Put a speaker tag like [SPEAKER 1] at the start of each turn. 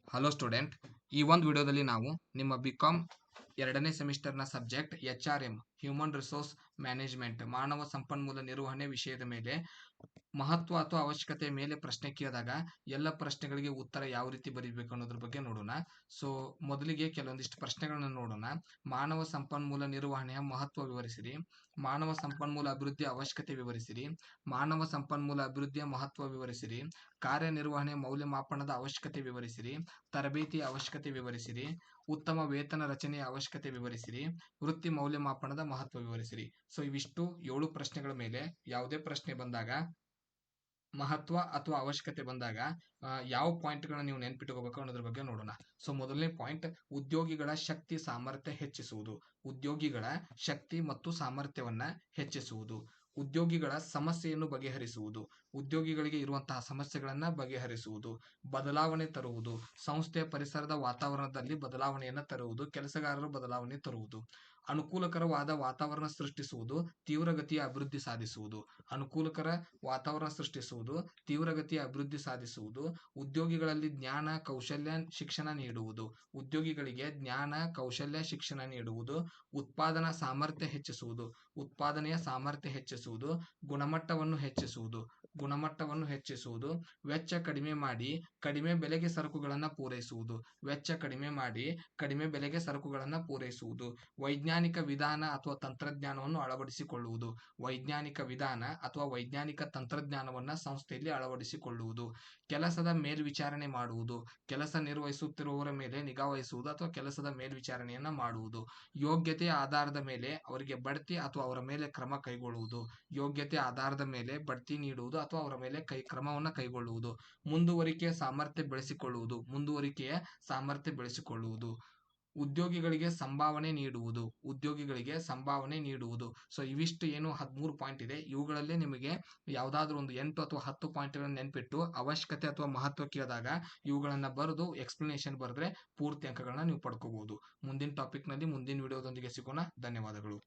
[SPEAKER 1] Hello student, ಈ ಒಂದು ವಿಡಿಯೋದಲ್ಲಿ ನಾವು ನಿಮ್ಮ ಬಿಕಾಮ್ ಎರಡನೇ ಸೆಮಿಸ್ಟರ್ನ subject HRM human resource management ಮಾನವ ಸಂಪನ್ಮೂಲ ನಿರ್ವಹಣೆ ವಿಷಯದ ಮೇಲೆ ಮಹತ್ವ ಅಥವಾ ಅವಶ್ಯಕತೆಯ ಮೇಲೆ ಪ್ರಶ್ನೆ ಕೇಳಿದಾಗ ಎಲ್ಲ ಪ್ರಶ್ನೆಗಳಿಗೆ ಉತ್ತರ ಯಾವ ರೀತಿ ಬರೀಬೇಕು ಅನ್ನೋದ್ರ ಬಗ್ಗೆ ನೋಡೋಣ. ಸೊ ಮೊದಲಿಗೆ ಕೆಲವೊಂದಿಷ್ಟು ಪ್ರಶ್ನೆಗಳನ್ನ ನೋಡೋಣ. ಮಾನವ ಸಂಪನ್ಮೂಲ ನಿರ್ವಹಣೆಯ ಮಹತ್ವ ವಿವರಿಸಿರಿ. ಮಾನವ ಸಂಪನ್ಮೂಲ ಅಭಿವೃದ್ಧಿಯ ಅವಶ್ಯಕತೆ ವಿವರಿಸಿರಿ. ಮಾನವ ಸಂಪನ್ಮೂಲ ಅಭಿವೃದ್ಧಿಯ ಮಹತ್ವ ವಿವರಿಸಿರಿ. ಕಾರ್ಯನಿರ್ವಹಣೆ ಮೌಲ್ಯಮಾಪನದ ಅವಶ್ಯಕತೆ ವಿವರಿಸಿರಿ. ತರಬೇತಿಯ ಅವಶ್ಯಕತೆ ವಿವರಿಸಿರಿ. ಉತ್ತಮ ವೇತನ ರಚನೆಯ ಅವಶ್ಯಕತೆ ವಿವರಿಸಿರಿ. ವೃತ್ತಿ ಮೌಲ್ಯಮಾಪನದ ಮಹತ್ವ ವಿವರಿಸಿರಿ. ಸೊ ಇವಿಷ್ಟು 7 ಪ್ರಶ್ನೆಗಳ ಮೇಲೆ ಯಾವುದೇ ಪ್ರಶ್ನೆ ಬಂದಾಗ ಮಹತ್ವ ಅಥವಾ ಅವಶ್ಯಕತೆ ಬಂದಾಗ ಯಾವ ಪಾಯಿಂಟ್ಗಳನ್ನ ನೀವು ನೆನ್ಪಿಟ್ಕೋಬೇಕು ಅನ್ನೋದ್ರ ಬಗ್ಗೆ ನೋಡೋಣ. ಸೊ ಮೊದಲನೇ ಪಾಯಿಂಟ್, ಉದ್ಯೋಗಿಗಳ ಶಕ್ತಿ ಸಾಮರ್ಥ್ಯ ಹೆಚ್ಚಿಸುವುದು. ಉದ್ಯೋಗಿಗಳ ಶಕ್ತಿ ಮತ್ತು ಸಾಮರ್ಥ್ಯವನ್ನ ಹೆಚ್ಚಿಸುವುದು. ಉದ್ಯೋಗಿಗಳ ಸಮಸ್ಯೆಯನ್ನು ಬಗೆಹರಿಸುವುದು. ಉದ್ಯೋಗಿಗಳಿಗೆ ಇರುವಂತಹ ಸಮಸ್ಯೆಗಳನ್ನ ಬಗೆಹರಿಸುವುದು. ಬದಲಾವಣೆ ತರುವುದು. ಸಂಸ್ಥೆಯ ಪರಿಸರದ ವಾತಾವರಣದಲ್ಲಿ ಬದಲಾವಣೆಯನ್ನು ತರುವುದು. ಕೆಲಸಗಾರರು ಬದಲಾವಣೆ ತರುವುದು. ಅನುಕೂಲಕರವಾದ ವಾತಾವರಣ ಸೃಷ್ಟಿಸುವುದು. ತೀವ್ರಗತಿಯ ಅಭಿವೃದ್ಧಿ ಸಾಧಿಸುವುದು. ಅನುಕೂಲಕರ ವಾತಾವರಣ ಸೃಷ್ಟಿಸುವುದು. ತೀವ್ರಗತಿಯ ಅಭಿವೃದ್ಧಿ ಸಾಧಿಸುವುದು. ಉದ್ಯೋಗಿಗಳಲ್ಲಿ ಜ್ಞಾನ ಕೌಶಲ್ಯ ಶಿಕ್ಷಣ ನೀಡುವುದು. ಉದ್ಯೋಗಿಗಳಿಗೆ ಜ್ಞಾನ ಕೌಶಲ್ಯ ಶಿಕ್ಷಣ ನೀಡುವುದು. ಉತ್ಪಾದನಾ ಸಾಮರ್ಥ್ಯ ಹೆಚ್ಚಿಸುವುದು. ಉತ್ಪಾದನೆಯ ಸಾಮರ್ಥ್ಯ ಹೆಚ್ಚಿಸುವುದು. ಗುಣಮಟ್ಟವನ್ನು ಹೆಚ್ಚಿಸುವುದು. ಗುಣಮಟ್ಟವನ್ನು ಹೆಚ್ಚಿಸುವುದು. ವೆಚ್ಚ ಕಡಿಮೆ ಮಾಡಿ ಕಡಿಮೆ ಬೆಲೆಗೆ ಸರಕುಗಳನ್ನು ಪೂರೈಸುವುದು. ವೆಚ್ಚ ಕಡಿಮೆ ಮಾಡಿ ಕಡಿಮೆ ಬೆಲೆಗೆ ಸರಕುಗಳನ್ನು ಪೂರೈಸುವುದು. ವೈಜ್ಞಾನಿಕ ವಿಧಾನ ಅಥವಾ ತಂತ್ರಜ್ಞಾನವನ್ನು ಅಳವಡಿಸಿಕೊಳ್ಳುವುದು. ವೈಜ್ಞಾನಿಕ ವಿಧಾನ ಅಥವಾ ವೈಜ್ಞಾನಿಕ ತಂತ್ರಜ್ಞಾನವನ್ನು ಸಂಸ್ಥೆಯಲ್ಲಿ ಅಳವಡಿಸಿಕೊಳ್ಳುವುದು. ಕೆಲಸದ ಮೇಲ್ವಿಚಾರಣೆ ಮಾಡುವುದು. ಕೆಲಸ ನಿರ್ವಹಿಸುತ್ತಿರುವವರ ಮೇಲೆ ನಿಗಾ ವಹಿಸುವುದು ಅಥವಾ ಕೆಲಸದ ಮೇಲ್ವಿಚಾರಣೆಯನ್ನ ಮಾಡುವುದು. ಯೋಗ್ಯತೆಯ ಆಧಾರದ ಮೇಲೆ ಅವರಿಗೆ ಬಡ್ತಿ ಅಥವಾ ಅವರ ಮೇಲೆ ಕ್ರಮ ಕೈಗೊಳ್ಳುವುದು. ಯೋಗ್ಯತೆ ಆಧಾರದ ಮೇಲೆ ಬಡ್ತಿ ನೀಡುವುದು ಅಥವಾ ಅವರ ಮೇಲೆ ಕ್ರಮವನ್ನು ಕೈಗೊಳ್ಳುವುದು. ಮುಂದುವರಿಕೆಯ ಸಾಮರ್ಥ್ಯ ಬೆಳೆಸಿಕೊಳ್ಳುವುದು. ಮುಂದುವರಿಕೆಯ ಸಾಮರ್ಥ್ಯ ಬೆಳೆಸಿಕೊಳ್ಳುವುದು. ಉದ್ಯೋಗಿಗಳಿಗೆ ಸಂಭಾವನೆ ನೀಡುವುದು. ಉದ್ಯೋಗಿಗಳಿಗೆ ಸಂಭಾವನೆ ನೀಡುವುದು. ಸೊ ಇವಿಷ್ಟು ಏನು 13 ಪಾಯಿಂಟ್ ಇದೆ, ಇವುಗಳಲ್ಲೇ ನಿಮಗೆ ಯಾವುದಾದ್ರೂ ಒಂದು 8 ಅಥವಾ 10 ಪಾಯಿಂಟ್ಗಳನ್ನು ನೆನ್ಪಿಟ್ಟು ಅವಶ್ಯಕತೆ ಅಥವಾ ಮಹತ್ವ ಕೇಳಿದಾಗ ಇವುಗಳನ್ನ ಬರೆದು ಎಕ್ಸ್ಪ್ಲನೇಷನ್ ಬರೆದ್ರೆ ಪೂರ್ತಿ ಅಂಕಗಳನ್ನ ನೀವು ಪಡ್ಕೋಬಹುದು. ಮುಂದಿನ ಟಾಪಿಕ್ನಲ್ಲಿ ಮುಂದಿನ ವಿಡಿಯೋದೊಂದಿಗೆ ಸಿಗೋಣ. ಧನ್ಯವಾದಗಳು.